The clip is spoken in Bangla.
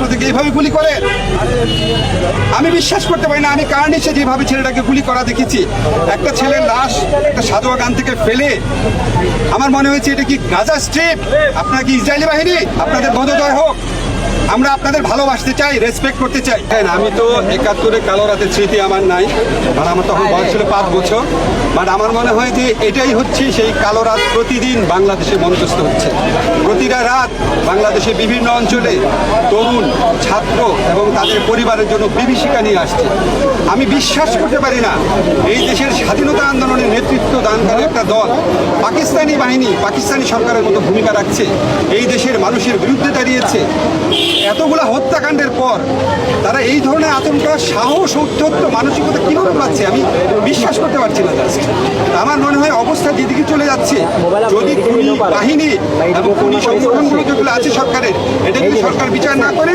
ছাত্রদেরকে এইভাবে গুলি করে? আমি বিশ্বাস করতে পারি না। আমি কার্নিশে যেভাবে ছেলেটাকে গুলি করা দেখেছি, একটা ছেলের লাশ একটা সাদোয়া গান থেকে ফেলে, আমার মনে হয়েছে এটা কি গাজা স্ট্রিপ? আপনারা কি ইসরায়েলি বাহিনী? আপনাদের বোধোদয় হোক। আমরা আপনাদের ভালোবাসতে চাই, রেসপেক্ট করতে চাই। হ্যাঁ, আমি তো 71-এ কালো রাতের স্মৃতি আমার নাই, আর আমার তখন বয়স ছিল 5 বছর। বাট আমার মনে হয় যে এটাই হচ্ছে সেই কালো রাত প্রতিদিন বাংলাদেশে মঞ্চস্থ হচ্ছে। প্রতিটা রাত বাংলাদেশে বিভিন্ন অঞ্চলে তরুণ ছাত্র এবং তাদের পরিবারের জন্য বিভীষিকা নিয়ে আসছে। আমি বিশ্বাস করতে পারি না এই দেশের স্বাধীনতা আন্দোলনের নেতৃত্ব দানকারী একটা দল পাকিস্তানি বাহিনী, পাকিস্তানি সরকারের মতো ভূমিকা রাখছে, এই দেশের মানুষের বিরুদ্ধে দাঁড়িয়েছে। এতগুলা হত্যাকাণ্ডের পর তারা এই ধরনের আতঙ্ক, সাহস, উদ্ধত্ত মানসিকতা কীভাবে পাচ্ছে আমি বিশ্বাস করতে পারছি না। জাস্ট আমার মনে হয় অবস্থা যেদিকে চলে যাচ্ছে, যদি খুনি বাহিনী এবং খুনি সংগঠনগুলো যেগুলো আছে সরকারের, এটা যদি সরকার বিচার না করে